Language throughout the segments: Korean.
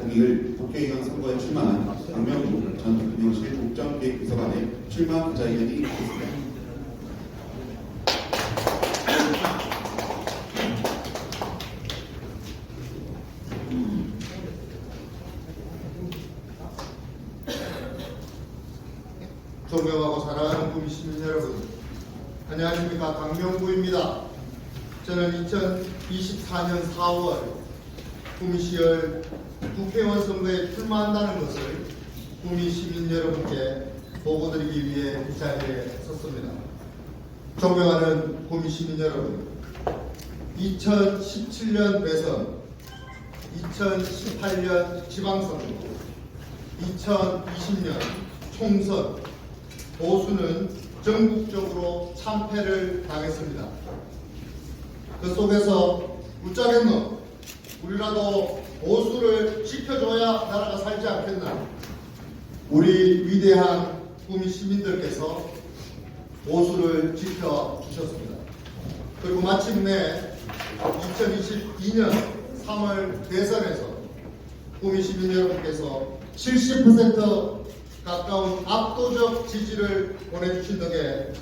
9일 국회의원 선거에 출마한 강명구 전 대통령실 국정기획비서관의 출마 기자회견이 있었습니다. 존경하고 사랑하는 구미 시민 여러분, 안녕하십니까. 강명구입니다. 저는 2024년 4월 구미시열 국회의원 선거에 출마한다는 것을 구미 시민 여러분께 보고드리기 위해 이 자리에 섰습니다. 존경하는 구미 시민 여러분, 2017년 대선, 2018년 지방선거, 2020년 총선, 보수는 전국적으로 참패를 당했습니다. 그 속에서 웃자겠노? 우리라도 보수를 지켜줘야 나라가 살지 않겠나? 우리 위대한 구미 시민들께서 보수를 지켜주셨습니다. 그리고 마침내 2022년 3월 대선에서 구미 시민 여러분께서 70% 가까운 압도적 지지를 보내주신 덕에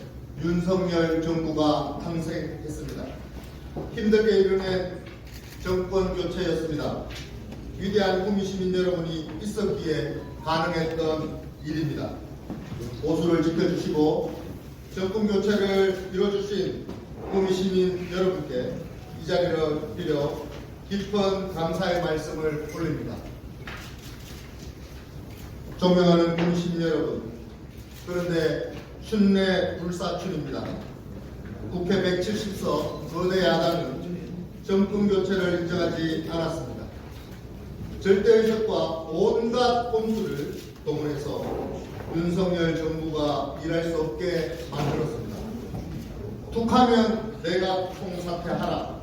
윤석열 정부가 탄생했습니다. 힘들게 이뤄낸 정권 교체였습니다. 위대한 구미 시민 여러분이 있었기에 가능했던 일입니다. 보수를 지켜주시고 정권 교체를 이뤄주신 구미 시민 여러분께 이 자리를 빌어 깊은 감사의 말씀을 올립니다. 존경하는 구미 시민 여러분, 그런데 춘내 불사춘입니다. 국회 170석 거대 야당은 정권 교체를 인정하지 않았습니다. 절대의석과 온갖 꼼수를 동원해서 윤석열 정부가 일할 수 없게 만들었습니다. 툭하면 내각 총사퇴하라,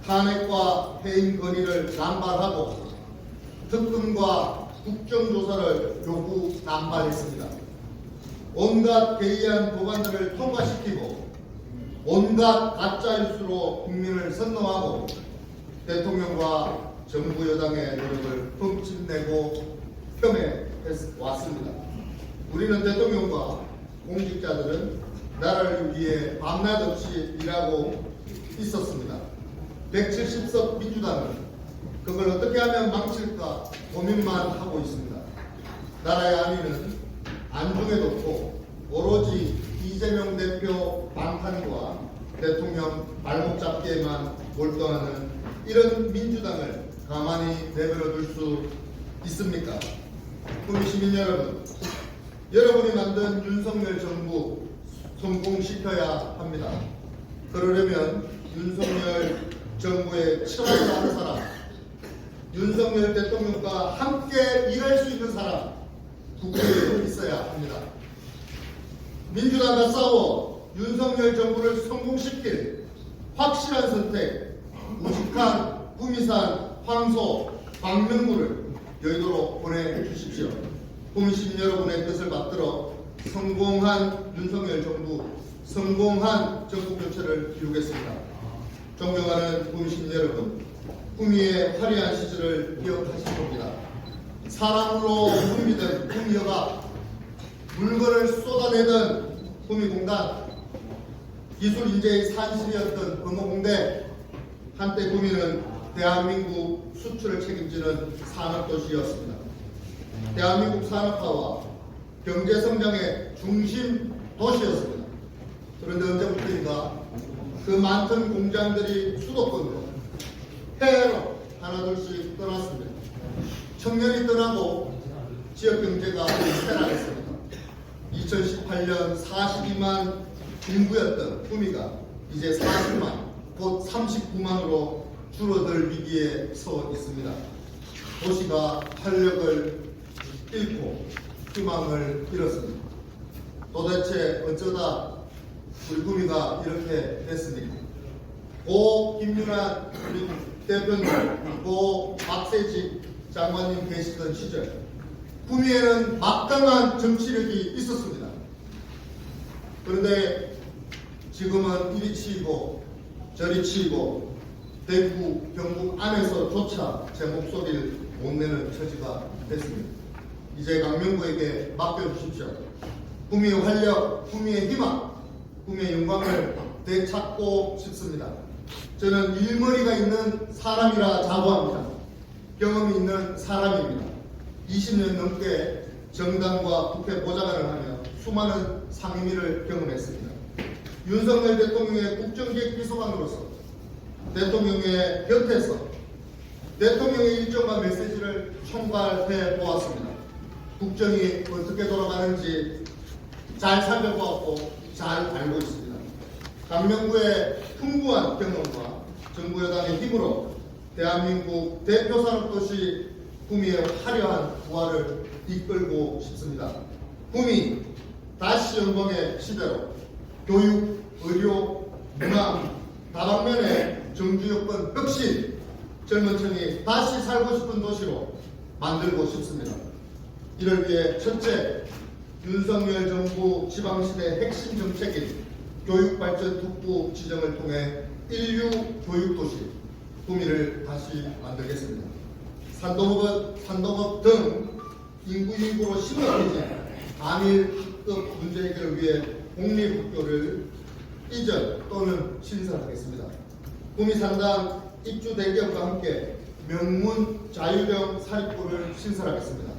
탄핵과 해임 건의를 남발하고 특검과 국정조사를 요구 남발했습니다. 온갖 개이한 법안들을 통과시키고 온갖 가짜뉴스로 국민을 선동하고 대통령과 정부 여당의 노력을 흠집내고 폄훼해왔습니다. 우리는 대통령과 공직자들은 나라를 위해 밤낮 없이 일하고 있었습니다. 170석 민주당은 그걸 어떻게 하면 망칠까 고민만 하고 있습니다. 나라의 안위는 안중에 놓고 오로지 이재명 대표 방탄과 대통령 발목 잡기에만 몰두하는 이런 민주당을 가만히 내버려 둘 수 있습니까? 구미 시민 여러분, 여러분이 만든 윤석열 정부 성공시켜야 합니다. 그러려면 윤석열 정부에 친하는 사람, 윤석열 대통령과 함께 일할 수 있는 사람, 국회에 있어야 합니다. 민주당과 싸워 윤석열 정부를 성공시킬 확실한 선택, 우직한 구미산, 황소, 광명구를 여의도로 보내주십시오. 구미 시민 여러분의 뜻을 받들어 성공한 윤석열 정부, 성공한 정부 교체를 이루겠습니다. 존경하는 구미 시민 여러분, 구미의 화려한 시절을 기억하실 겁니다. 사랑으로 구미던 구미여가, 물건을 쏟아내던 구미공단, 기술인재의 산실이었던 금호공대, 한때 구미는 대한민국 수출을 책임지는 산업도시였습니다. 대한민국 산업화와 경제성장의 중심 도시였습니다. 그런데 언제부터인가 그 많던 공장들이 수도권으로, 해외로 하나둘씩 떠났습니다. 청년이 떠나고 지역경제가 쇠락했습니다. 2018년 42만 인구였던 구미가 이제 40만, 곧 39만으로 줄어들 위기에 서 있습니다. 도시가 활력을 잃고 희망을 잃었습니다. 도대체 어쩌다 우리 구미가 이렇게 됐습니까? 고 김윤환 우리 대표님, 고 박세직 장관님 계시던 시절 구미에는 막강한 정치력이 있었습니다. 그런데 지금은 이리 치이고 저리 치이고 대구, 경북 안에서조차 제 목소리를 못 내는 처지가 됐습니다. 이제 강명구에게 맡겨주십시오. 구미의 활력, 구미의 희망, 구미의 영광을 되찾고 싶습니다. 저는 일머리가 있는 사람이라 자부합니다. 경험이 있는 사람입니다. 20년 넘게 정당과 국회 보좌관을 하며 수많은 상임위를 경험했습니다. 윤석열 대통령의 국정기획 비서관으로서 대통령의 곁에서 대통령의 일정과 메시지를 총괄해 보았습니다. 국정이 어떻게 돌아가는지 잘 살펴보았고 잘 알고 있습니다. 강명구의 풍부한 경험과 정부 여당의 힘으로 대한민국 대표 산업도시 구미의 화려한 부활을 이끌고 싶습니다. 구미 다시 연봉의 시대로 교육, 의료, 문화 다방면의 정주 여건 혁신 젊은 층이 다시 살고 싶은 도시로 만들고 싶습니다. 이를 위해 첫째, 윤석열 정부 지방시대 핵심 정책인 교육발전 특구 지정을 통해 인류 교육도시 구미를 다시 만들겠습니다. 산동업 등 인구로 심각해진 한일 학급 문제 해결을 위해 공립학교를 이전 또는 신설하겠습니다. 구미 상당 입주 대기업과 함께 명문 자유형 사립고를 신설하겠습니다.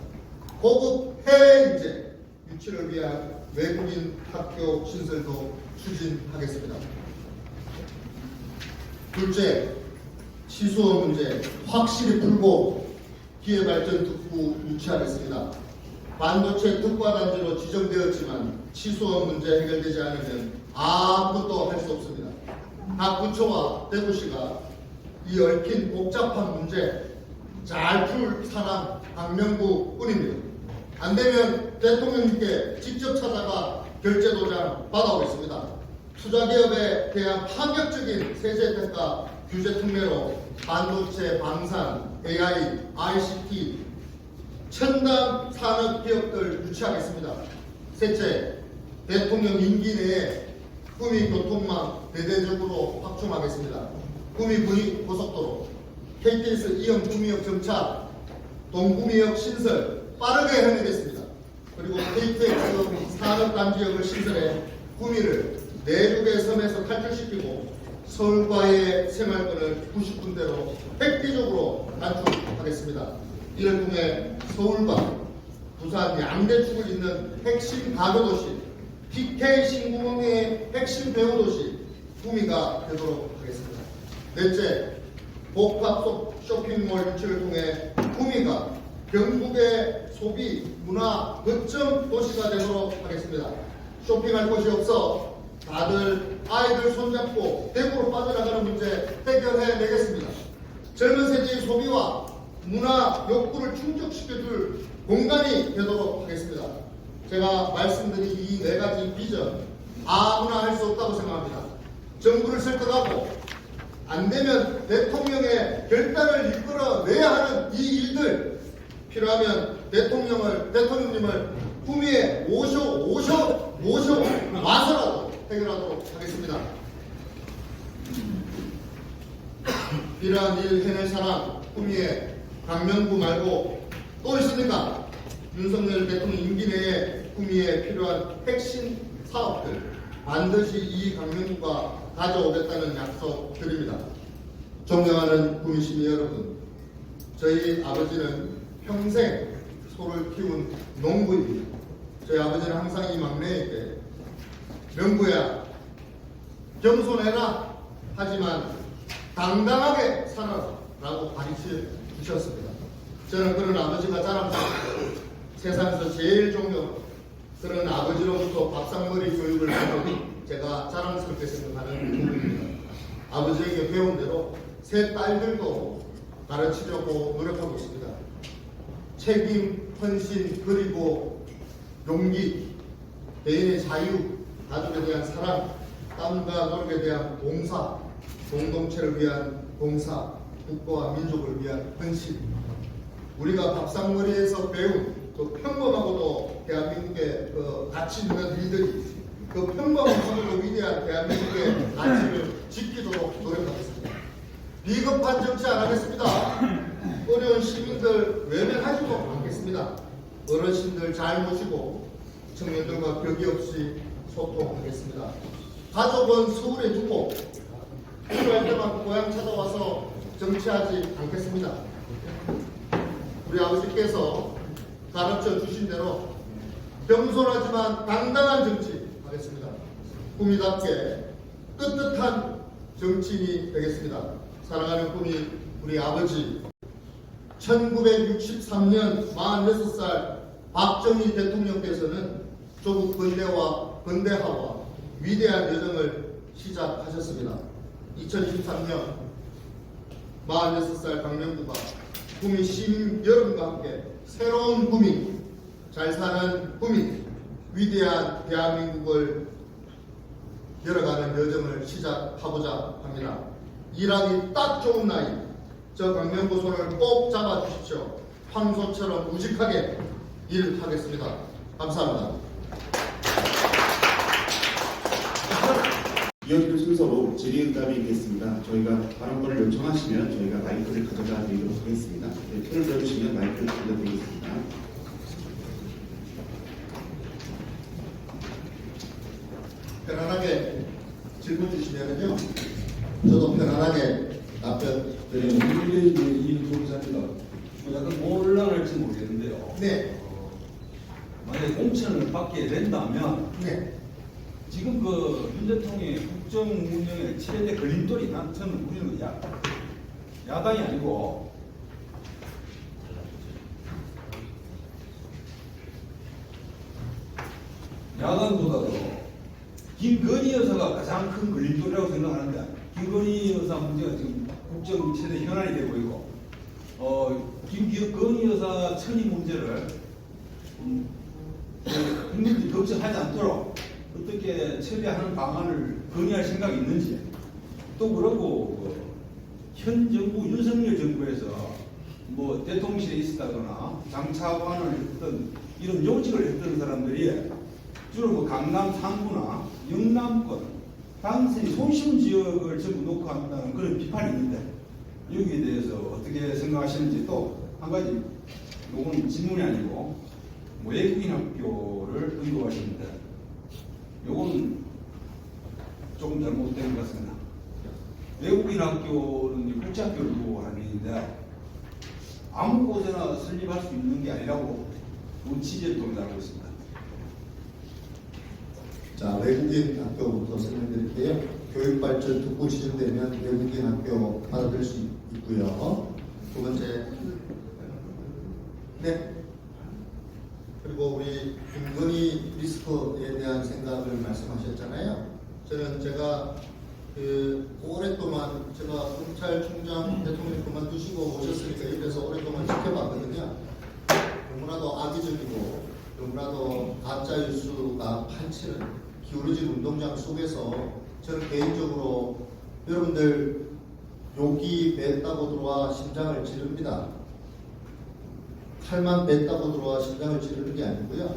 고급 해외 인재 유치를 위한 외국인 학교 신설도 추진하겠습니다. 둘째, 치수원 문제 확실히 풀고 기회발전 특구 유치하겠습니다. 반도체 특화단지로 지정되었지만 치수원 문제 해결되지 않으면 아무것도 할 수 없습니다. 각 부처와 대구시가 이 얽힌 복잡한 문제 잘 풀 사람 강명구 뿐입니다. 안 되면 대통령님께 직접 찾아가 결제도장 받아오겠습니다. 투자기업에 대한 파격적인 세제 혜택과 규제 특례로 반도체, 방산, AI, ICT, 첨단 산업 기업들 유치하겠습니다. 셋째, 대통령 임기 내에 구미 교통망 대대적으로 확충하겠습니다. 구미 분익 고속도로, KTX 이형 구미역 정차, 동구미역 신설 빠르게 해내겠습니다. 그리고 KTX 산업단지역을 신설해 구미를 내륙의 섬에서 탈출시키고 서울과의 생활권을 90분대로 획기적으로 단축하겠습니다. 이를 통해 서울과 부산 양대축을 잇는 핵심 가교도시, PK 신구멍의 핵심 배후도시 구미가 되도록 하겠습니다. 넷째, 복합 쇼핑몰 유치를 통해 구미가 경북의 소비, 문화, 거점 도시가 되도록 하겠습니다. 쇼핑할 곳이 없어 다들 아이들 손잡고 대구로 빠져나가는 문제 해결해내겠습니다. 젊은 세대의 소비와 문화 욕구를 충족시켜줄 공간이 되도록 하겠습니다. 제가 말씀드린 이 네 가지 비전 아무나 할 수 없다고 생각합니다. 정부를 설득하고 안 되면 대통령의 결단을 이끌어내야 하는 이 일들 필요하면 대통령님을 구미에 와서라도 해결하도록 하겠습니다. 필요한 일 해낼 사람 구미에 강명구 말고 또 있습니까? 윤석열 대통령 임기 내에 구미에 필요한 핵심 사업들 반드시 이 강명구가 가져오겠다는 약속 드립니다. 존경하는 구미 시민 여러분, 저희 아버지는 평생 소를 키운 농부입니다. 저희 아버지는 항상 이 막내에게 명구야 겸손해라 하지만 당당하게 살아라 라고 가르쳐 주셨습니다. 저는 그런 아버지가 자랑스럽고 세상에서 제일 존경하고 그런 아버지로부터 밥상머리 교육을 받은 제가 자랑스럽게 생각하는 부분입니다. 아버지에게 배운 대로 새 딸들도 가르치려고 노력하고 있습니다. 책임, 헌신, 그리고 용기, 개인의 자유, 가족에 대한 사랑, 땀과 노력에 대한 봉사, 공동체를 위한 봉사, 국가와 민족을 위한 헌신. 우리가 밥상머리에서 배운 그 평범하고도 대한민국의 그 가치 있는 일들이 그 평범하고도 위대한 대한민국의 가치를 지키도록 노력하겠습니다. 비겁한 정치 안 하겠습니다. 어려운 시민들 외면하지도 않겠습니다. 어르신들 잘 모시고 청년들과 벽이 없이 소통하겠습니다. 가족은 서울에 두고 필요할 때만 고향 찾아와서 정치하지 않겠습니다. 우리 아버지께서 가르쳐 주신 대로 겸손하지만 당당한 정치 하겠습니다. 꿈이답게 떳떳한 정치인이 되겠습니다. 사랑하는 꿈이 우리 아버지 1963년 46살 박정희 대통령께서는 조국 근대화와 위대한 여정을 시작하셨습니다. 2013년 46살 강명구가 구민 시민 여러분과 함께 새로운 구민, 잘 사는 구민, 위대한 대한민국을 열어가는 여정을 시작하고자 합니다. 일하기 딱 좋은 나이, 저 강명구 손을 꼭 잡아주십시오. 황소처럼 우직하게 일하겠습니다. 감사합니다. 이어지는 순서로 질의응답이 있겠습니다. 저희가 발언권을 요청하시면 저희가 마이크를 가져다 드리도록 하겠습니다. 네, 표를 들어주시면 마이크를 가져다 드리겠습니다. 편안하게 질문 주시면요. 저도 편안하게 답변 드립니다. 이 조사입니다. 약간 곤란할지 모르겠는데요. 네. 만약에 공천을 받게 된다면 네. 지금 윤 대통령의 국정 운영의 최대 걸림돌이 저는 우리는 야당이 아니고 야당보다도 김건희 여사가 가장 큰 걸림돌이라고 생각하는데 김건희 여사 문제가 지금 국정 최대 현안이 되고 있고 김건희 여사 천의 문제를 국민들이 걱정하지 않도록 어떻게 처리하는 방안을 건의할 생각이 있는지 또 그러고 현 정부 윤석열 정부에서 뭐 대통령실에 있었다거나 장차관을 했던 이런 요직을 했던 사람들이 주로 뭐 강남 상부나 영남권 당선이 손쉬운 지역을 전부 놓고 한다는 그런 비판이 있는데 여기에 대해서 어떻게 생각하시는지 또 한 가지 이건 질문이 아니고 뭐 외국인 학교를 언급하시는데 요건 조금 잘못된 것 같습니다. 외국인 학교는 국제학교를 두고 하는 일인데 아무 곳에나 설립할 수 있는 게 아니라고 본 취재를 통해 알고 있습니다. 자, 외국인 학교부터 설명드릴게요. 교육발전 특구 지정되면 외국인 학교 받아들일 수 있고요. 두 번째, 네. 그리고 우리 김건희 리스크에 대한 생각을 말씀하셨잖아요. 저는 제가 오랫동안 제가 검찰총장 대통령 그만두시고 오셨으니까 옆에서 오랫동안 지켜봤거든요. 너무나도 악의적이고 너무나도 가짜 뉴스가 판치는 기울어진 운동장 속에서 저는 개인적으로 여러분들 욕이 뱉다고 들어와 심장을 찌릅니다. 칼만 뱉다고 들어와 심장을 찌르는 게 아니고요.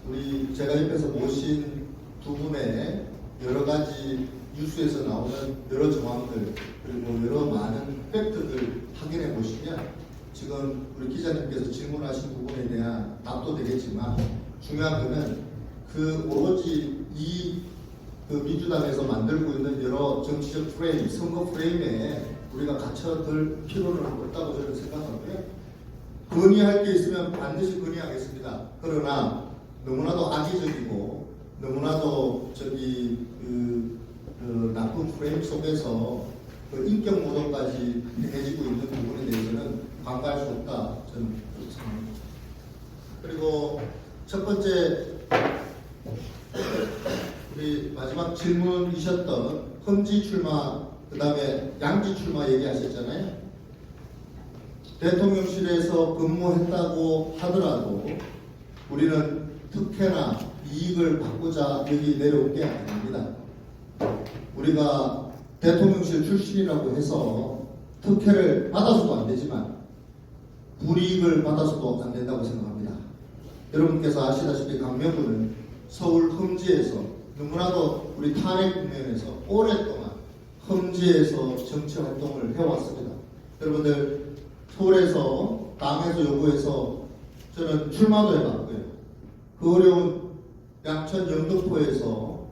우리 제가 옆에서 모신 두 분의 여러 가지 뉴스에서 나오는 여러 정황들 그리고 여러 많은 팩트들 확인해 보시면 지금 우리 기자님께서 질문하신 부분에 대한 답도 되겠지만 중요한 것은 그 오로지 그 민주당에서 만들고 있는 여러 정치적 프레임, 선거 프레임에 우리가 갇혀들 필요는 없다고 저는 생각하고요. 건의할 게 있으면 반드시 건의하겠습니다. 그러나 너무나도 악의적이고 너무나도 나쁜 프레임 속에서 그 인격 모독까지 해지고 있는 부분에 대해서는 관가할 수 없다. 저는 그렇게 생각합니다. 그리고 첫 번째 우리 마지막 질문이셨던 험지 출마 그 다음에 양지 출마 얘기하셨잖아요. 대통령실에서 근무했다고 하더라도 우리는 특혜나 이익을 받고자 여기 내려온 게 아닙니다. 우리가 대통령실 출신이라고 해서 특혜를 받아서도 안 되지만 불이익을 받아서도 안 된다고 생각합니다. 여러분께서 아시다시피 강명구는 서울 험지에서 너무나도 우리 탄핵 국면에서 오랫동안 험지에서 정치 활동을 해왔습니다. 여러분들 서울에서 당에서 요구해서 저는 출마도 해봤고요. 그 어려운 양천 영등포에서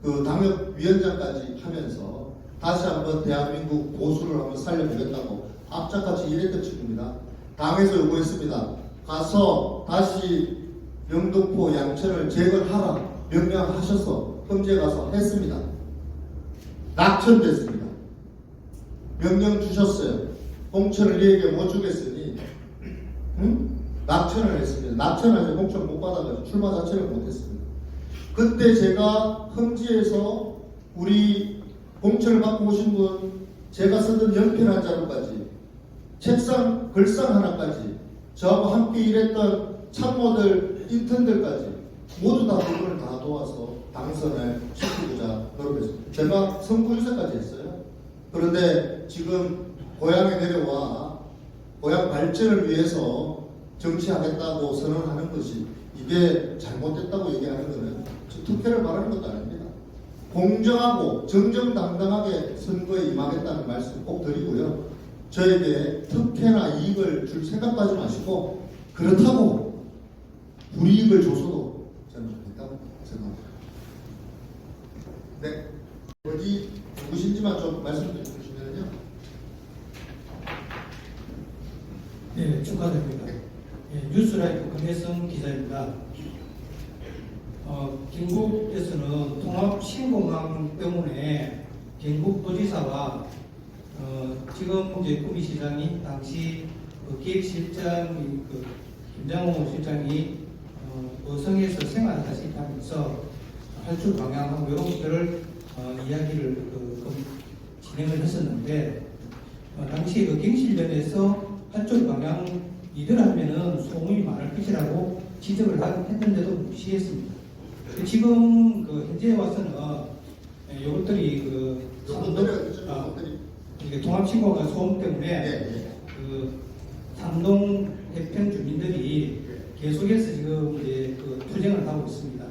그 당협위원장까지 하면서 다시 한번 대한민국 보수를 한번 살려보겠다고 앞장같이 일했던 친구입니다. 당에서 요구했습니다. 가서 다시 영등포 양천을 재건하라 명령하셔서 험지에 가서 했습니다. 낙천됐습니다. 명령 주셨어요. 공천을 니에게 못 주겠으니 낙천을 했습니다. 낙천을 공천 못 받아가지고 출마 자체를 못했습니다. 그때 제가 험지에서 우리 공천을 받고 오신 분 제가 쓰던 연필 한 자루까지 책상 글상 하나까지 저하고 함께 일했던 참모들 인턴들까지 모두 다 그분을 다 도와서 당선을 시키고자 노력했습니다. 제가 선구유세까지 했어요. 그런데 지금 고향에 내려와 고향 발전을 위해서 정치하겠다고 선언하는 것이 이게 잘못됐다고 얘기하는 것은 특혜를 바라는 것도 아닙니다. 공정하고 정정당당하게 선거에 임하겠다는 말씀 꼭 드리고요. 저에게 특혜나 이익을 줄 생각하지 마시고 그렇다고 불이익을 줘서도 저는 좋겠다고 생각합니다. 네, 어디 누구신지만 좀 말씀 좀 주시면요. 네, 축하드립니다. 네, 뉴스라이프 김혜성 기자입니다. 경북에서는 통합 신공항 때문에 경북도지사와 지금 이제 구미시장이 당시 기획실장 김장호 실장이 어성에서 생활하시면서 활출 방향하고 이런 것들을 이야기를 진행을 했었는데 당시 경실련에서 활출 방향 이들 하면은 소음이 많을 것이라고 지적을 했는데도 무시했습니다. 지금 현재에 와서는 이것들이 통합신고가 소음 때문에 삼동 해평 주민들이 계속해서 지금 이제 투쟁을 하고 있습니다.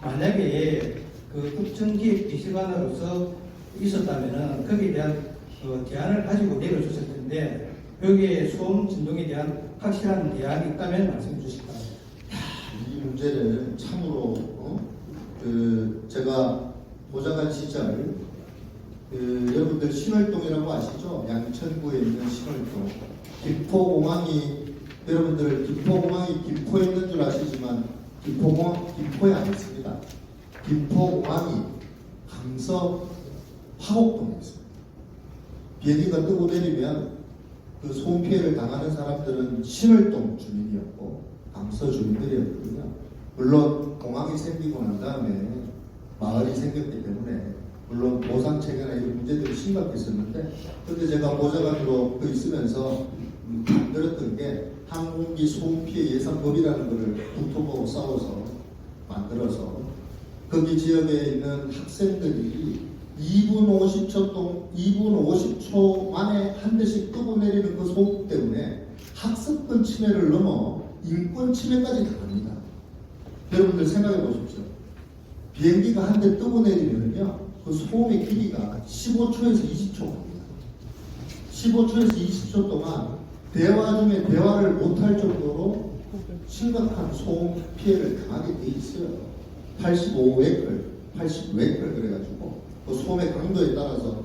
만약에 국정기획비서관으로서 있었다면은 거기에 대한 대안을 가지고 내려줬을 텐데 여기에 소음 진동에 대한 확실한 대안이 있다면 말씀해 주시기 바랍니다. 이 문제는 참으로 제가 보좌관 시절 여러분들 신월동이라고 아시죠? 양천구에 있는 신월동. 김포공항이 여러분들 김포공항이 김포에 있는 줄 아시지만 김포공항 김포에 안 있습니다. 김포공항이 강서 화곡동에 있습니다. 비행기가 뜨고 내리면 그 소음 피해를 당하는 사람들은 신월동 주민이었고 강서 주민들이었거든요. 물론 공항이 생기고 난 다음에 마을이 생겼기 때문에 물론 보상 체계나 이런 문제들이 심각했었는데 그때 제가 보좌관으로 있으면서 만들었던 게 항공기 소음 피해 예산법이라는 것을 국토부하고 싸워서 만들어서 거기 지역에 있는 학생들이 2분 50초 만에 한 대씩 끄고 내리는 그 소음 때문에 학습권 침해를 넘어 인권 침해까지 당합니다. 여러분들 생각해 보십시오. 비행기가 한 대 뜨고 내리면요, 그 소음의 길이가 15초에서 20초 갑니다. 15초에서 20초 동안 대화 중에 대화를 못할 정도로 심각한 소음 피해를 당하게 돼 있어요. 85웨클, 80웨클 그래가지고 그 소음의 강도에 따라서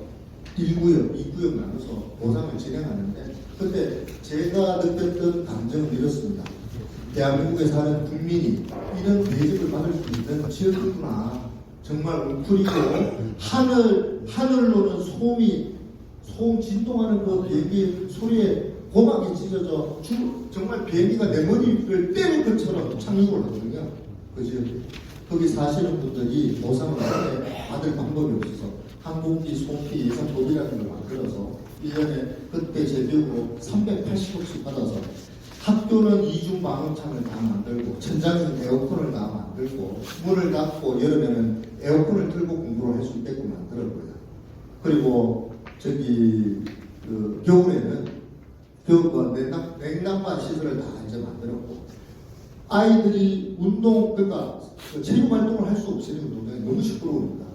1구역, 2구역 나눠서 보상을 진행하는데 그때 제가 느꼈던 감정은 이렇습니다. 대한민국에 사는 국민이 이런 대접을 받을 수 있는 지역이구나. 정말 웅크리고 하늘로는 소음 진동하는 그 비행기 소리에 고막이 찢어져 정말 비행기가 내 머리를 때릴 것처럼 착륙을 하거든요. 그 지역에. 거기 사시는 분들이 보상을 받을 방법이 없어서 항공기 소음피 예산법이라는 걸 만들어서 1년에 그때 제 기억으로 380억씩 받아서 학교는 이중 방음창을 다 만들고 천장에는 에어컨을 다 만들고 문을 닫고 여름에는 에어컨을 틀고 공부를 할 수 있게끔 만들었고요. 그리고 겨울에는 냉난방 시설을 다 이제 만들었고 아이들이 운동 그러니까 체육 활동을 할 수 없으니까 너무 시끄러우니까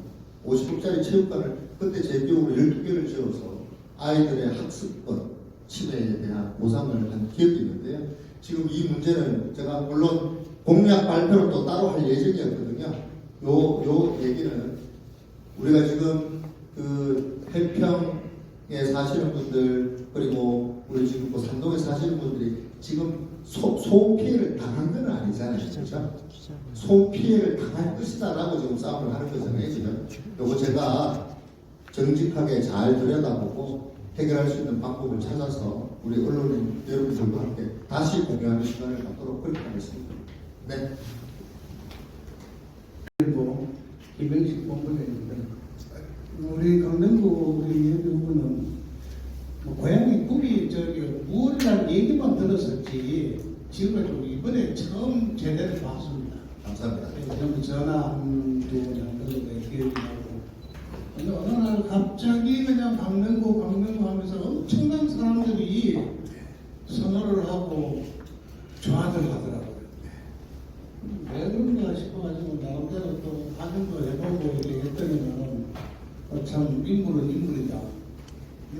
50억짜리 체육관을 그때 제 기억으로 12개를 지어서 아이들의 학습권 침해에 대한 보상을 한 기억이 있는데요. 지금 이 문제는 제가 물론 공약 발표를 또 따로 할 예정이었거든요. 요 얘기는 우리가 지금 그 해평에 사시는 분들 그리고 우리 지금 뭐 산동에 사시는 분들이 지금 소음 피해를 당한 건 아니잖아요. 그렇죠? 소음 피해를 당할 것이다라고 지금 싸움을 하는 거잖아요. 지금 요거 제가 정직하게 잘 들여다보고 해결할 수 있는 방법을 찾아서 우리 언론인 여러분들과 함께 다시 공유하는 시간을 갖도록 그렇게 하겠습니다. 네. 김영식 본부장입니다. 우리 강남구 우리 후보는 뭐 고향이 북이 저기 무엇이라는 얘기만 들었었지 지금도 이번에 처음 제대로 봤습니다. 감사합니다. 좀 전화 한두 번 그런 기억이 나고 근데 어느 날 갑자기 그냥 강릉구 하면서 엄청난 사람들이 선호를 하고 좋아들 하더라고요. 왜 그런가 싶어가지고 나름대로 또 확인도 해보고 이렇게 했더니는 참 인물은 인물이다.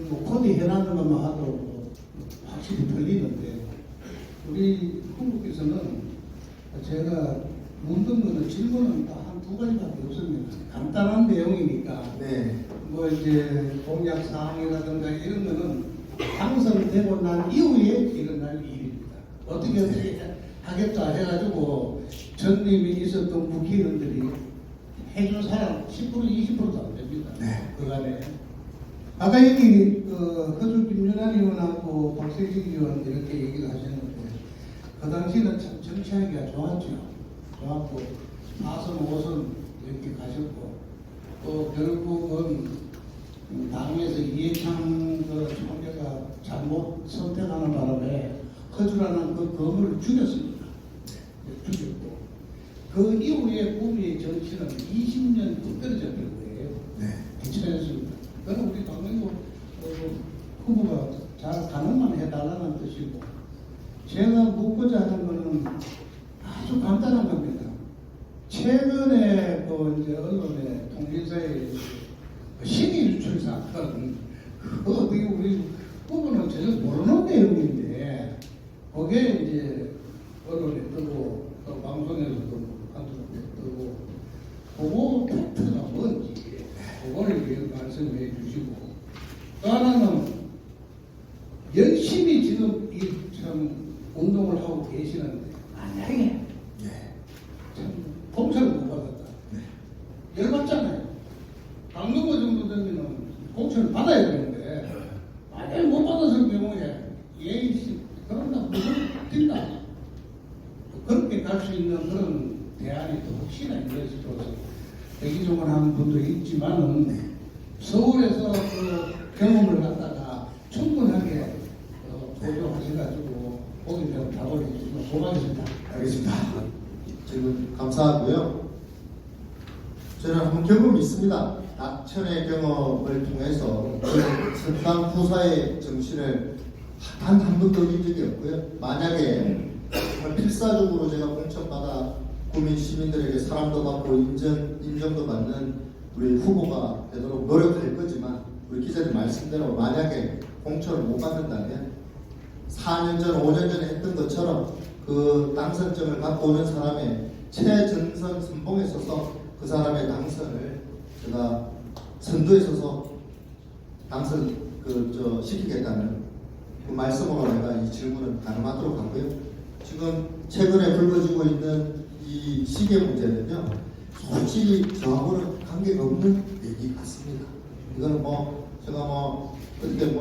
뭐 코디 해놨는 것만 하도 뭐 확실히 틀리는데 우리 후보께서는 제가 묻는 거는 질문은 딱 한 두 가지밖에 없습니다. 간단한 내용이니까 네. 뭐 이제 공약 사항이라든가 이런 거는 당선되고 난 이후에 일어날 일입니다. 어떻게 하겠다 해가지고 전임이 있었던 국회의원들이 해준 사람 10% 20%도 안 됩니다. 네. 그간에 아까 여기 허주 김윤환 의원하고 박세진 의원 이렇게 얘기를 하시는데 그 당시는 참 정치하기가 좋았고 4선 5선 이렇게 가셨고 또 결국은 당에서 이해창 총재가 잘못 선택하는 바람에 허주라는 그 건물을 죽였습니다. 죽였고 그 이후에 우리의 정치는 20년 뚝 떨어졌던 거예요. 네. 괜찮았습니다. 그건 우리 강릉구 후보가 잘 가능만 해달라는 뜻이고 제가 묻고자 하는 것은 아주 간단한 겁니다. 최근에 이제 언론에 통신사에 신의 유출 사건 그 어떻게 우리 후보는 전혀 모르는 내용인데 그게 이제 언론에 뜨고 또 방송에서도 한두 뜨고 그거 팩트가 뭔지 그거를 말씀해 주시고 또 하나는 열심히 지금 이 참 운동을 하고 계시는데 만약에 참 공천을 못 받았다. 열받잖아요. 강릉구 정도 되면 공천을 받아야 되는데 만약에 못 받았을 경우에 예의씨 그런다 무슨 뛴다. 그렇게 갈 수 있는 그런 대안이 또 혹시나 있는 싶어서 대기종을 하는 분도 있지만은 서울에서 그 경험을 갖다가 충분하게 보조하셔가지고 거기 대한 답을 해주시면 고맙습니다. 알겠습니다. 지금 감사하고요. 저는 한번 경험이 있습니다. 낙천의 경험을 통해서 선당 후사의 정신을 단 한 번도 얻은 적이 없고요. 만약에 정말 필사적으로 제가 공천받아 구민 시민들에게 사랑도 받고 인정도 받는 우리 후보가 되도록 노력할 거지만 우리 기자님 말씀대로 만약에 공천을 못 받는다면 4년 전, 5년 전에 했던 것처럼 그 당선증을 갖고 오는 사람의 최전선 선봉에 서서 그 사람의 당선을 제가 선두에 서서 당선 시키겠다는 그 말씀으로 내가 이 질문을 가능하도록 하고요. 지금 최근에 불거지고 있는 이 시계 문제는요, 솔직히 저하고는 관계가 없는 얘기 같습니다. 이거는 제가 어떻게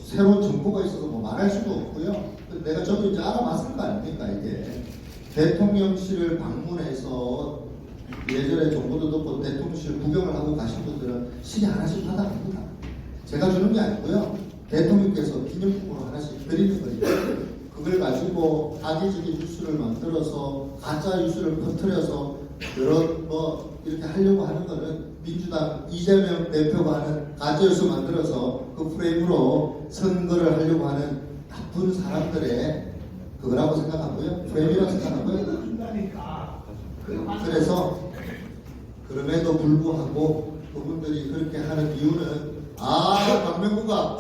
새로운 정보가 있어서 말할 수도 없고요. 내가 저도 이제 알아봤을 거 아닙니까, 이게. 대통령실을 방문해서 예전에 정보도 듣고 대통령실 구경을 하고 가신 분들은 시계 하나씩 받아갑니다. 제가 주는 게 아니고요. 대통령께서 기념품으로 하나씩 드리는 거니까 그걸 가지고 악의적인 뉴스를 만들어서 가짜 뉴스를 퍼뜨려서 이렇게 하려고 하는 거는 민주당 이재명 대표가 하는 가짜 뉴스 만들어서 그 프레임으로 선거를 하려고 하는 나쁜 사람들의 그거라고 생각하고요. 프레임이라고 생각하고요. 그래서 그럼에도 불구하고 그분들이 그렇게 하는 이유는 강명구가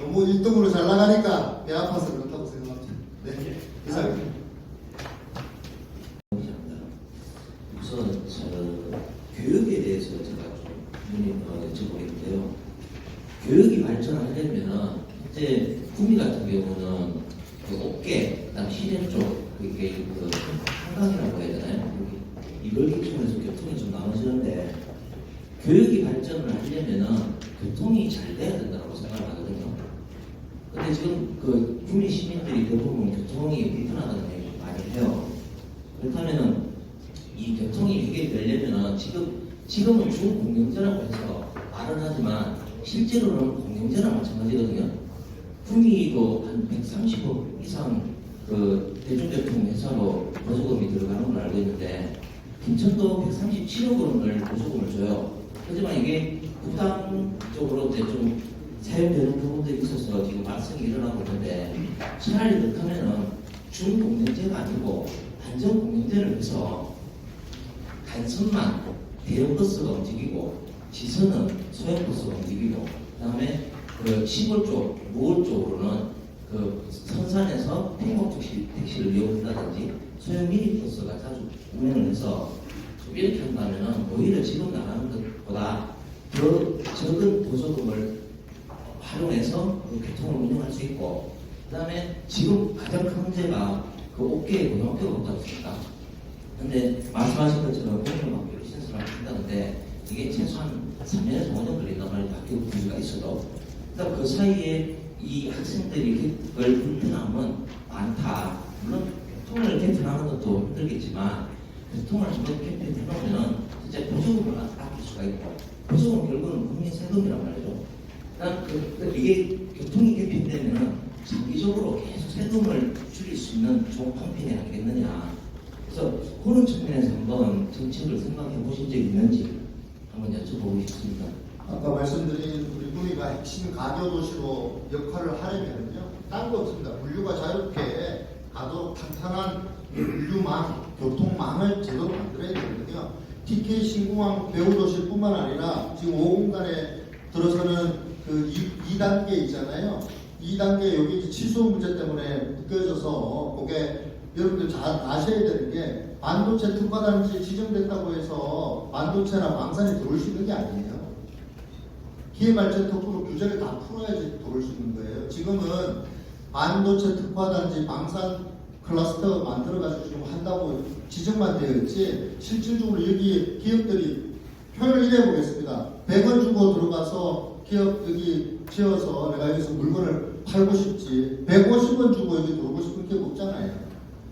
너무 1등으로 잘 나가니까 배 아파서 그렇다고 생각합니다. 네, 이상입니다. 우선 교육에 대해서 제가 좀 여쭤보겠는데요. 교육이 발전하려면 현재 구미 같은 경우는 그 업계, 그다음 시내 쪽 이게 그 한강이라고 해야 되나요? 이걸기촌에서 교통이 좀 나눠지는데 교육이 발전을 하려면은 교통이 잘 돼야 된다고 생각을 하거든요. 근데 지금 그 구미 시민들이 대부분 교통이 불편하다는 얘기를 많이 해요. 그렇다면은 이 교통이 해결되려면은 지금은 중공영제라고 해서 말은 하지만 실제로는 공영제랑 마찬가지거든요. 구미도 한 130억 이상 그 대중교통 회사로 보조금이 들어가는 걸 알고 있는데 김천도 137억 원을 보조금을 줘요. 하지만 이게 부담적으로 이제 좀 사용되는 부분들이 있어서 지금 말썽이 일어나고 있는데 차라리 그렇다면은 중공영제가 아니고 안전공영제를 해서 단선만 대형 버스가 움직이고 지선은 소형 버스가 움직이고 그다음에 그 시골 쪽, 무을 쪽으로는 그 선산에서 행복 택시를 이용한다든지 소형 미니버스가 자주 운행을 해서 좀 이렇게 한다면은 오히려 지금 나가는 것보다 더 적은 보조금을 활용해서 그 교통을 운영할 수 있고 그다음에 지금 가장 큰 문제가 그 업계에 고용학교가 없다고 생각합니다. 근데 말씀하신 것처럼 공무원학교를 신설을 한다는데 이게 최소한 3년에서 5년 걸린단 말이에요. 학교 부지가 있어도. 그다음 그 사이에 이 학생들이 겪을 불편함은 많다. 물론 교통을 개편하는 것도 힘들겠지만 교통을 한번 개편해놓으면 진짜 보조금을 아낄 수가 있고 보조금 결국은 국민 세금이란 말이죠. 이게 교통이 개편되면 장기적으로 계속 세금을 줄일 수 있는 좋은 방편이 아니겠느냐. 그래서 그런 측면에서 한번 정책을 생각해 보신 적이 있는지 한번 여쭤보고 싶습니다. 아까 말씀드린 우리 구미가 핵심 가교도시로 역할을 하려면요, 딴 거 없습니다. 물류가 자유롭게 가도 탄탄한 물류망, 교통망을 제대로 만들어야 되거든요. TK 신공항 배후도시뿐만 아니라 지금 5공간에 들어서는 그 2단계 있잖아요. 2단계 여기 취소 문제 때문에 묶여져서 그게 여러분들 잘 아셔야 되는 게 반도체 특화단지 지정됐다고 해서 반도체나 방산이 들어올 수 있는 게 아니에요. 기회발전 특구로 규제를 다 풀어야지 들어올 수 있는 거예요. 지금은 반도체 특화단지 방산 클러스터 만들어가지고 지금 한다고 지정만 되어 있지 실질적으로 여기 기업들이 표현을 이래 보겠습니다. 100원 주고 들어가서 기업 여기 지어서 내가 여기서 물건을 팔고 싶지 150원 주고 여기 들어오고 싶은 게 없잖아요.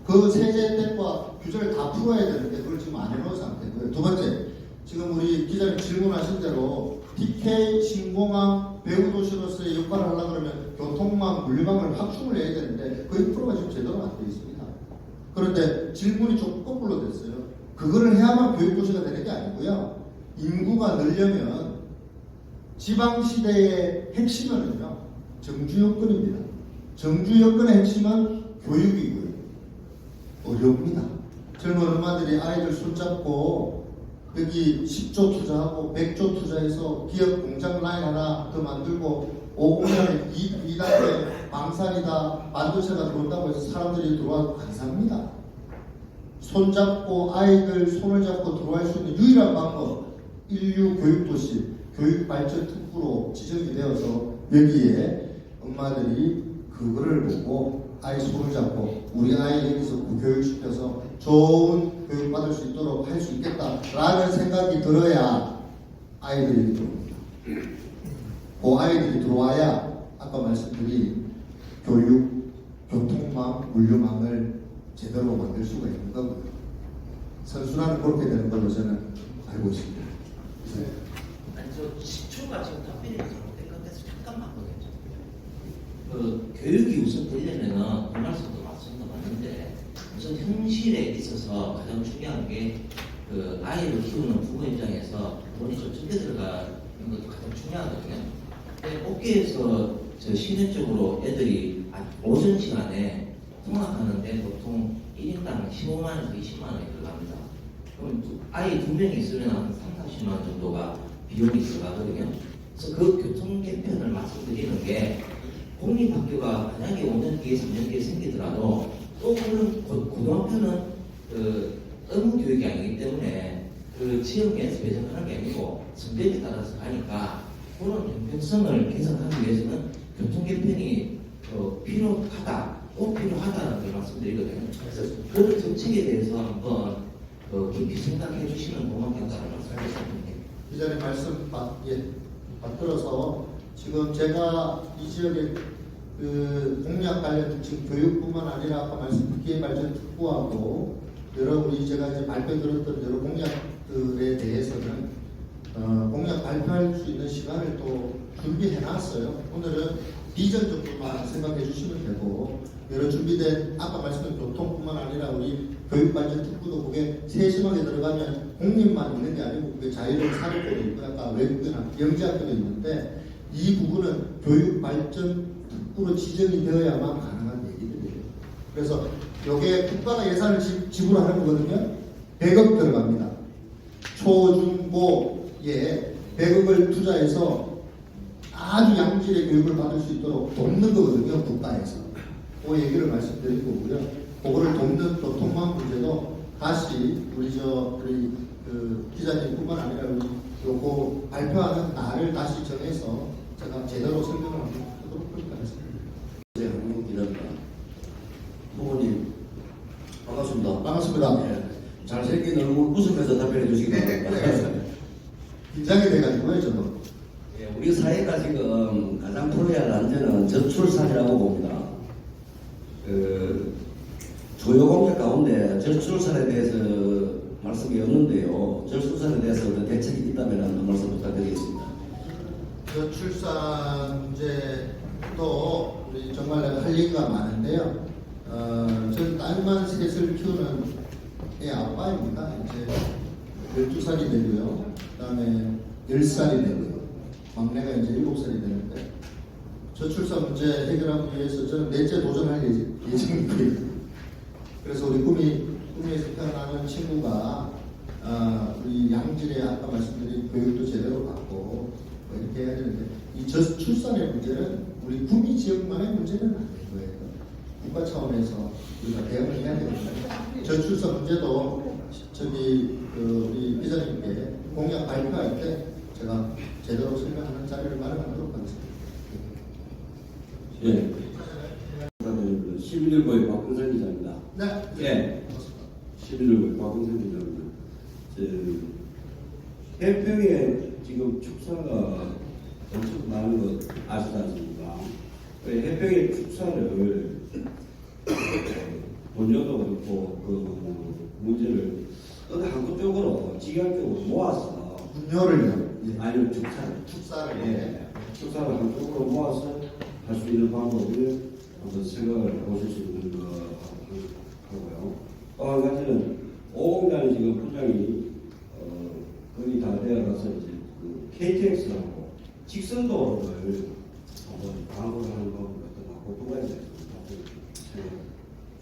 그 세제 혜택과 규제를 다 풀어야 되는데 그걸 지금 안 해놓은 상태고요. 두 번째, 지금 우리 기자님 질문하신 대로 TK 신공항 배후도시로서의 역할을 하려고 그러면 교통망, 물류망을 확충을 해야 되는데 그 인프라가 지금 제대로 안 되어 있습니다. 그런데 질문이 조금 거꾸로 됐어요. 그거를 해야만 교육도시가 되는 게 아니고요. 인구가 늘려면 지방시대의 핵심은요, 정주여건입니다. 정주여건의 핵심은 교육이고요. 어려웁니다. 젊은 엄마들이 아이들 손잡고 여기 10조 투자하고 100조 투자해서 기업 공장 라인 하나 더 만들고 5년에 2단계 방산이다 반도체가 들어온다고 해서 사람들이 들어와도 안 삽니다. 손잡고 아이들 손을 잡고 들어갈 수 있는 유일한 방법 인류 교육도시 교육발전 특구로 지정이 되어서 여기에 엄마들이 그거를 보고 아이 손을 잡고 우리 아이 여기서 교육시켜서 좋은 교육 받을 수 있도록 할 수 있겠다라는 생각이 들어야 아이들이 들어옵니다. 그 아이들이 들어와야 아까 말씀드린 교육, 교통망, 물류망을 제대로 만들 수가 있는 거고요. 선순환은 그렇게 되는 걸로 저는 알고 있습니다. 네. 아니 저 10초가 지금 답변이 잘못된 것 같아서 잠깐만 보겠죠. 그 교육이 우선 되려면은 그 말씀도 맞는데 우선 현실에 있어서 가장 중요한 게 그 아이를 키우는 부모 입장에서 돈이 좀 적게 들어가는 것도 가장 중요하거든요. 근데 업계에서 저 시내적으로 애들이 오전 시간에 통학하는데 보통 1인당 15만 원에서 20만 원이 들어갑니다. 그럼 아이 2명이 있으면 한 3, 40만 정도가 비용이 들어가거든요. 그래서 그 교통 개편을 말씀드리는 게 공립학교가 만약에 5년 뒤에 3년 뒤에 생기더라도 또 물론 고등학교는 그 의무 교육이 아니기 때문에 그 지역에서 배정하는 게 아니고 성적에 따라서 가니까 그런 형평성을 개선하기 위해서는 교통 개편이 필요하다, 꼭 필요하다는 걸 말씀드리거든요. 그래서 그런 정책에 대해서 한번 깊이 생각해 주시면 고맙겠다는 말씀을 드립니다. 기자님 말씀 받들어서 지금 제가 이 지역의 그 공약 관련 지금 교육뿐만 아니라 아까 기회 발전 특구하고 여러 우리 제가 이제 발표 들었던 여러 공약들에 대해서는 공약 발표할 수 있는 시간을 또 준비해 놨어요. 오늘은 비전 정도만 생각해 주시면 되고 여러 준비된 아까 말씀드린 교통뿐만 아니라 우리 교육발전 특구도 그게 세심하게 들어가면 공립만 있는 게 아니고 그게 자유로운 사립고도 있고 아까 외국이나 영재학교도 있는데 이 부분은 교육발전 특구로 지정이 되어야만 가능한 얘기들이에요. 그래서 이게 국가가 예산을 지불하는 거거든요. 100억 들어갑니다. 초중고에 100억을 투자해서 아주 양질의 교육을 받을 수 있도록 돕는 거거든요. 국가에서. 그 얘기를 말씀드린 거고요. 그거를 돕는 교통망 문제도 다시 우리 그 기자님뿐만 아니라 우리 요거 발표하는 날을 다시 정해서 제가 제대로 설명을 하도록 하겠습니다. 네, 한국 기자입니다. 부모님 반갑습니다. 반갑습니다. 네, 잘생긴 얼굴 웃으면서 답변해 주시기 바랍니다. 긴장이 돼가지고요, 저도. 예, 우리 사회가 지금 가장 불리한 안전은 저출산이라고 봅니다. 그 주요 공약 가운데 저출산에 대해서 말씀이 없는데요. 저출산에 대해서 어떤 대책이 있다면 한 말씀 부탁드리겠습니다. 저출산 문제도 우리 정말 내가 할 얘기가 많은데요. 저는 딸만 셋을 키우는 애 아빠입니다. 이제 12살이 되고요. 그 다음에 10살이 되고요. 막내가 이제 7살이 되는데 저출산 문제 해결하기 위해서 저는 넷째 도전할 예정이고요. 그래서 우리 꿈에서 태어나는 친구가 우리 양질의 아까 말씀드린 교육도 제대로 받고 뭐 이렇게 해야 되는데 이 저출산의 문제는 우리 구미 지역만의 문제는 아닌 거예요. 국가 차원에서 우리가 대응을 해야 되거든요. 저출산 문제도 우리 기자님께 공약 발표할 때 제가 제대로 설명하는 자리를 마련하도록 하겠습니다. 예. 11일보의 박근선 기자입니다. 네. 예. 11일보의 박근선 기자입니다. 해평에 지금 축사가 엄청 많은 것 아시지 않습니까? 해평의 축사를 본연도 그렇고 그 문제를 어느 한국적으로 지역적으로 모아서 분뇨를 아니면 축사를 축사를 한쪽으로 모아서 할 수 있는 방법을 한번 생각을 해보실 수 있는 거 하고요. 또 한 가지는 오공단이 지금 부장이 거의 다 되어가서 이제 그 KTX하고 직선도로를 한번 방어를 하는 방법이 어떤가 그거 가지고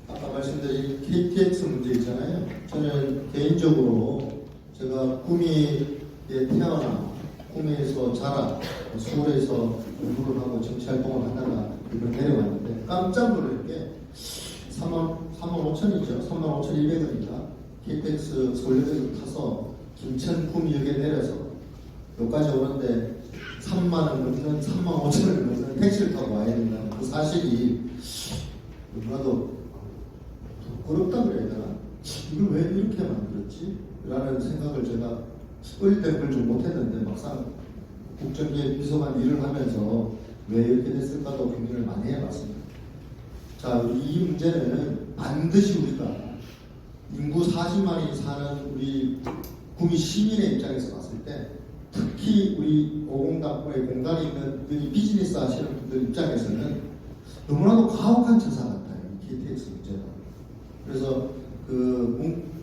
아까 말씀드린 KTX 문제 있잖아요. 저는 개인적으로 제가 구미에 태어나 구미에서 자라 서울에서 공부를 하고 정치활동을 하다가 이걸 내려왔는데 깜짝 놀랄 게 3만 5천이죠. 3만 5,200원인가 KTX 서울역에서 타서 김천 구미역에 내려서 여기까지 오는데 3만 원 넘는 3만 5천 원 넘는 택시를 타고 와야 된다는 그 사실이 너무나도 부끄럽다 그래야 되나? 이걸 왜 이렇게 만들었지? 라는 생각을 제가 어릴 때는 그걸 좀 못했는데 막상 국정기획 비서관 일을 하면서 왜 이렇게 됐을까도 고민을 많이 해봤습니다. 자, 이 문제는 반드시 우리가 인구 40만이 사는 우리 구미 시민의 입장에서 봤을 때 특히 우리 오공단의 공간이 있는 여기 비즈니스 하시는 분들 입장에서는 너무나도 가혹한 처사 같아요. 이 KTX 문제가. 그래서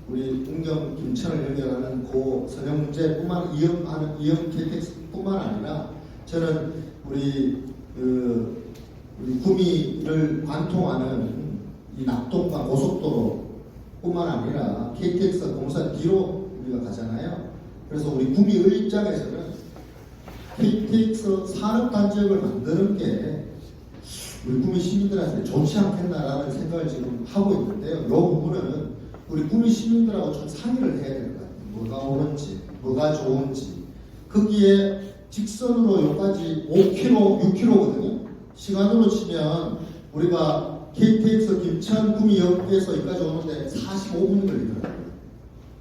우리 운경 김천을 연결하는 그 선형 문제뿐만 이형 KTX뿐만 아니라 저는 우리 구미를 관통하는 이 낙동과 고속도로뿐만 아니라 KTX가 공사 뒤로 우리가 가잖아요. 그래서 우리 구미의 입장에서는 KTX 산업단지역을 만드는 게 우리 구미 시민들한테 좋지 않겠나라는 생각을 지금 하고 있는데요. 이 부분은 우리 구미 시민들하고 좀 상의를 해야 될 것 같아요. 뭐가 옳은지, 뭐가 좋은지. 거기에 직선으로 여기까지 5km, 6km거든요. 시간으로 치면 우리가 KTX 김천 구미역에서 여기까지 오는데 45분이 걸리더라고요.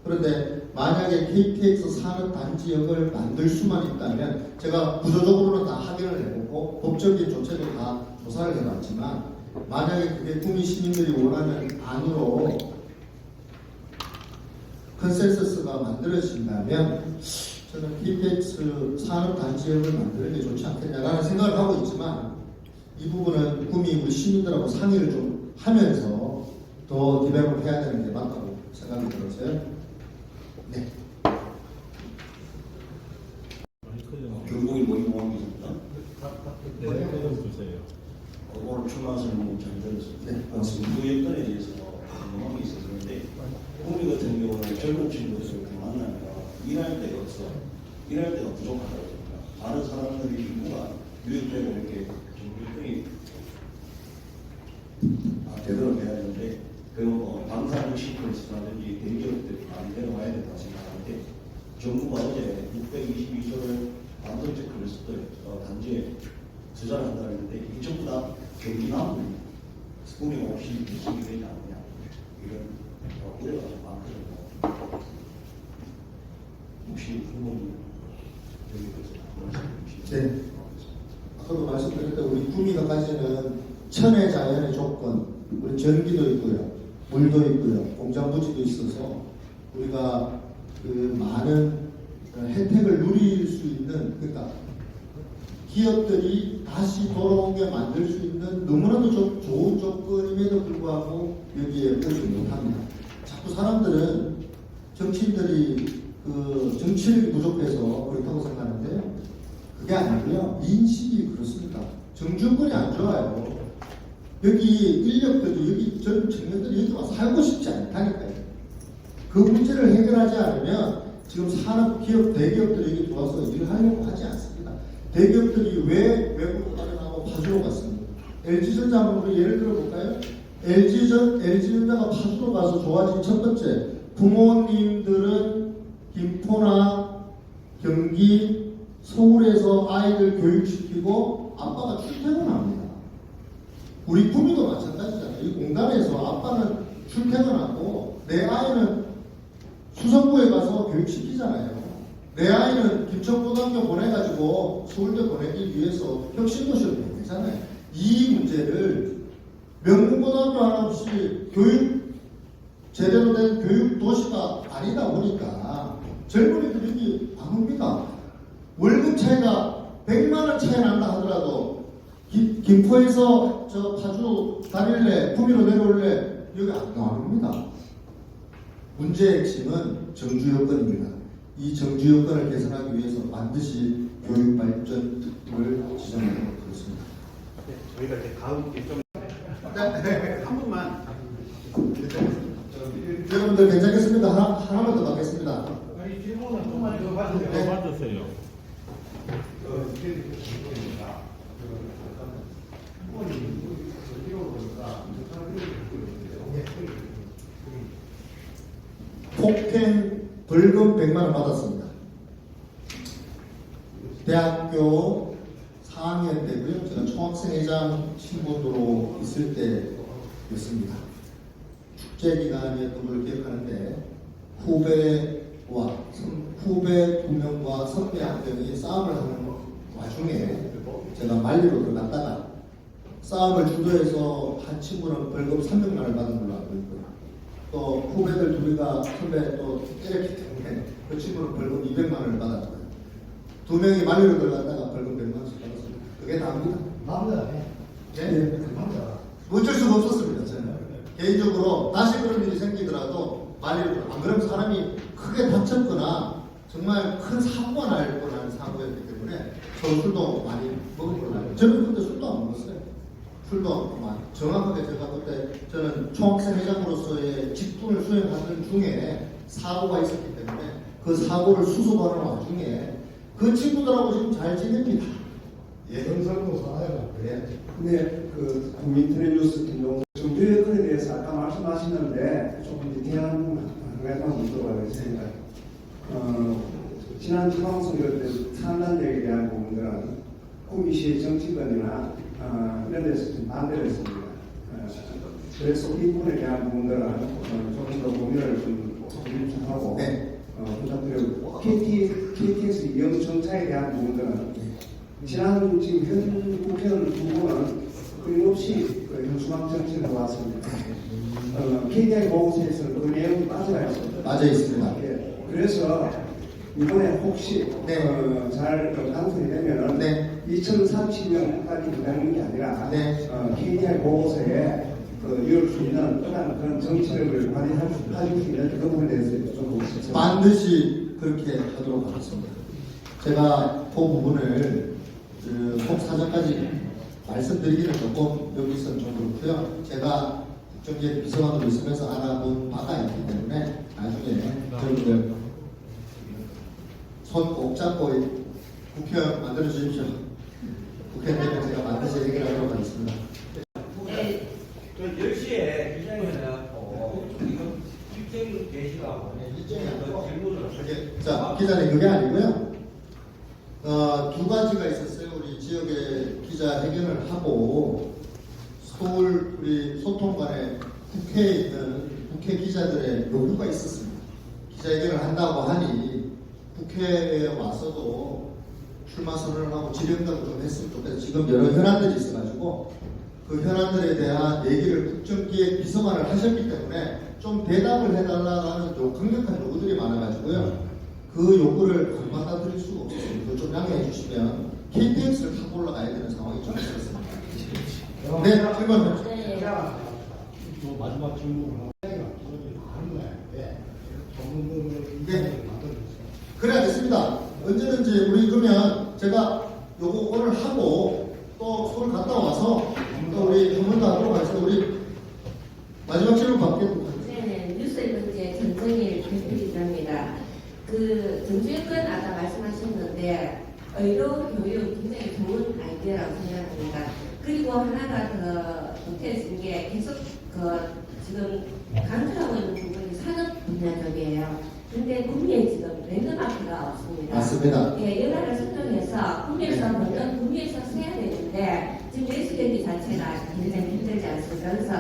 그런데 만약에 KTX 산업단지역을 만들 수만 있다면 제가 구조적으로는 다 확인을 해보고 법적인 조치도 다 조사를 해봤지만 만약에 그게 구미 시민들이 원하는 안으로 컨센서스가 만들어진다면 저는 KTX 산업단지역을 만드는 게 좋지 않겠냐라는 생각을 하고 있지만 이 부분은 구미 우리 시민들하고 상의를 좀 하면서 더 디벨롭 해야 되는 게 맞다고 생각이 들어서요. 네. 경북이 모임왕입니다. 오늘 출마하시는 분 잘 들었습니다. 네. 무역권에 대해서 궁금한 게 있어서 그런데 구미 같은 경우는 젊은 친구들 이렇게 만나면 일할 데가 없어. 일할 데가 부족하다고 합니다. 많은 사람들이 인구가 유역되고 이렇게 정부권이 되도록 해야 하는데 그 방사능 시퀄스라든지 대기업들이 많이 내려와야 된다고 생각하는데 정부가 어제 622조를 반도체 클러스터 단지에 투자를 한다고 했는데 이 전부 다 경기 남부입니다. 구미가 없이 미식이 되지 않느냐 이런 우려가 좀 많거든요. 혹시 후보님 여기 대해서 네. 아까도 말씀드렸던 우리 구미가 가지는 천혜 자연의 조건, 우리 전기도 있고요, 물도 있고요, 공장 부지도 있어서 우리가 그 많은 혜택을 누릴 수 있는, 그러니까 기업들이 다시 돌아오게 만들 수 있는 너무나도 좋은 조건임에도 불구하고 여기에 오지 못합니다. 자꾸 사람들은 정치인들이 그 정치력이 부족해서 그렇다고 생각하는데요. 그게 아니고요. 인식이 그렇습니다. 정주권이 안 좋아요. 여기 인력들이 여기 전 청년들이 여기 와서 살고 싶지 않다니까요. 그 문제를 해결하지 않으면 지금 산업 기업 대기업들이 여기 들어와서 일을 하려고 하지 않습니다. 대기업들이 왜 외국으로 빠져나가고 파주로 갔습니까? LG전자 한번 예를 들어 볼까요? LG전자가 파주로 가서 좋아진 첫 번째, 부모님들은 김포나 경기, 서울에서 아이들 교육시키고 아빠가 출퇴근합니다. 우리 구미도 마찬가지잖아요. 이 공단에서 아빠는 출퇴근하고 내 아이는 수성구에 가서 교육시키잖아요. 내 아이는 김천고등학교 보내가지고 서울대 보내기 위해서 혁신도시로 보내잖아요. 이 문제를 명문고등학교 하나 없이 제대로 된 교육도시가 아니다 보니까 젊은이들이 여기 안 옵니다. 월급 차이가 100만원 차이 난다 하더라도 김포에서 저 파주 다닐래, 구미로 내려올래, 여기 안 나옵니다. 문제의 핵심은 정주 여건입니다. 이 정주 여건을 개선하기 위해서 반드시 교육 발전 특구를 지정하도록 하겠습니다. 네, 저희가 이제 다음 일정 한 분만 여러분들 괜찮겠습니까? 하나만 더 받겠습니다. 아니 질문은 좀만 더 받으세요. 네. 받으세요. 폭행 벌금 100만 원 받았습니다. 대학교 4학년 때고요. 제가 총학생회장 신분으로 있을 때였습니다. 축제 기간이었던 걸 기억하는데 후배 2명과 선배 1명이 싸움을 하는 와중에 제가 만리로 들어갔다가 싸움을 주도해서 한 친구는 벌금 300만 원을 받은 걸로 알고 있고요. 또 후배들 둘이가 선배 또 때렸기 때문에 그 친구는 벌금 200만 원을 받았고요. 2명이 만리로 들어갔다가 벌금 100만 원씩 받았습니다. 그게 다입니다. 마음대로 해. 네. 마음대로. 어쩔 수가 없었습니다. 저는 개인적으로 다시 그런 일이 생기더라도 만리로 안 그러면 사람이 크게 다쳤거나 정말 큰 사고가 날 뻔한 사고였기 때문에 저 술도 많이 먹은 걸로 알고 저는 그때 술도 안 먹었어요. 술도 정확하게 제가 그때 저는 총학생 회장으로서의 직분을 수행하던 중에 사고가 있었기 때문에 그 사고를 수습하는 와중에 그 친구들하고 지금 잘 지냅니다. 예. 영상도 살아요. 그래. 근데 그 국민인터넷 뉴스 같은 경우 정규 여건에 대해서 아까 말씀하시는데 조금 디테일한 한 가지만 물어봐야 되겠습니다. 지난 지방선거 때 산란력에 대한 부분들은 구미시 정치권이나 이런 데서 좀 반대를 했습니다. 그래서 이 부분에 대한 부분들은 조금 더 고민을 좀 하고 네. 부탁드리고 KTX 이용 정차에 대한 부분들은 지난 지금 현 국회의원 두 분은 끊임없이 현수막 정치를 해왔습니다. KTI 보고서에서 그 내용이 빠져야 있습니다. 맞아 있습니다. 예, 그래서 이번에 혹시 네. 잘 당선이 되면은 네. 2030년까지 기다리는 게 아니라 네. KTI 보고서에 이룰 수 있는 또한 그런 정치력을 발휘할 수 있는 그 부분에 대해서 좀 보고 싶습니다. 반드시 그렇게 하도록 하겠습니다. 제가 그 부분을 꼭 사전까지 말씀드리기는 조금 여기서 좀 그렇고요. 제가 국정기획 비서관으로 있으면서 알아본 바가 있기 때문에 나중에 여러분들 손 꼭 잡고 국회의원 만들어 주십시오. 국회의원 되면 제가 반드시 얘기를 하도록 하겠습니다. 네. 10시에 기자회견 해갖고 이거 일정 계시라고 질문을 자, 기자님 그게 아니고요. 두 가지가 있었어요. 우리 지역에 기자회견을 하고 서울 우리 소통관에 국회에 있는 국회 기자들의 요구가 있었습니다. 기자회견을 한다고 하니 국회에 와서도 출마 선언을 하고 질의응답을 좀 했으면 좋겠어요. 지금 여러 현안들이 있어가지고 그 현안들에 대한 얘기를 국정기획 비서관을 하셨기 때문에 좀 대답을 해달라는 좀 강력한 요구들이 많아가지고요. 그 요구를 안 받아들일 수가 없었어요. 그걸 좀 양해해 주시면 KTX를 타고 올라가야 되는 상황이 좀 있었습니다. 네, 질문. 마지막 질문을 하는 거야. 왜? 네. 그래야겠습니다. 언제든지 우리 그러면 제가 요거 오늘 하고 또 서울 갔다 와서 또 우리 한 번 더 하도록 하겠습니다. 우리 마지막 질문 받겠습니다. 네, 뉴스의 문제 전정일 대표이사입니다. 그 정주여건 아까 말씀하셨는데 의료 교육 굉장히 좋은 아이디어라고 생각합니다. 그리고 하나가 더 못해진 게 계속 지금 강조하고 있는 부분이 산업 분야 쪽이에요. 근데 구미에 지금 랜드마크가 없습니다. 맞습니다. 예, 연락을 선정해서 구미에서 먼저 구미에서 세야 되는데 지금 내수경기 자체가 굉장히 힘들지 않습니까? 그래서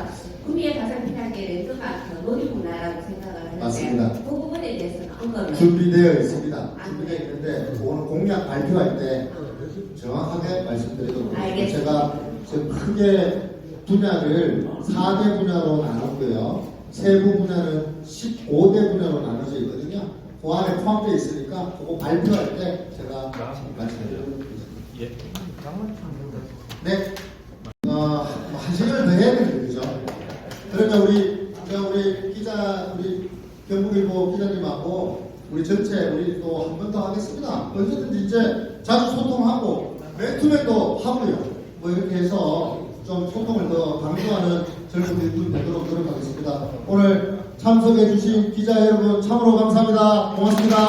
구미에 가장 필요한 게 랜드마크 놀이문화라고 생각을 하는데 맞습니다. 그 부분에 대해서는 언급을 준비되어 있습니다. 준비되어 있는데 오늘 공약 발표할 때 정확하게 말씀드리도록 하겠습니다. 제가 지금 크게 분야를 4대 분야로 나눴고요. 세부 분야는 15대 분야로 나눠져 있거든요. 그 안에 포함되어 있으니까 그거 발표할 때 제가 말씀드리도록 하겠습니다. 네. 한 시간을 더 해야 되는 거죠. 그러면 우리 기자, 우리 경북일보 기자님하고 우리 전체 우리 또 한 번 더 하겠습니다. 언제든지 이제 자주 소통하고 맨투맨도 하고요. 뭐 이렇게 해서 좀 소통을 더 강조하는 젊은 일꾼 되도록 노력하겠습니다. 오늘 참석해주신 기자 여러분 참으로 감사합니다. 고맙습니다.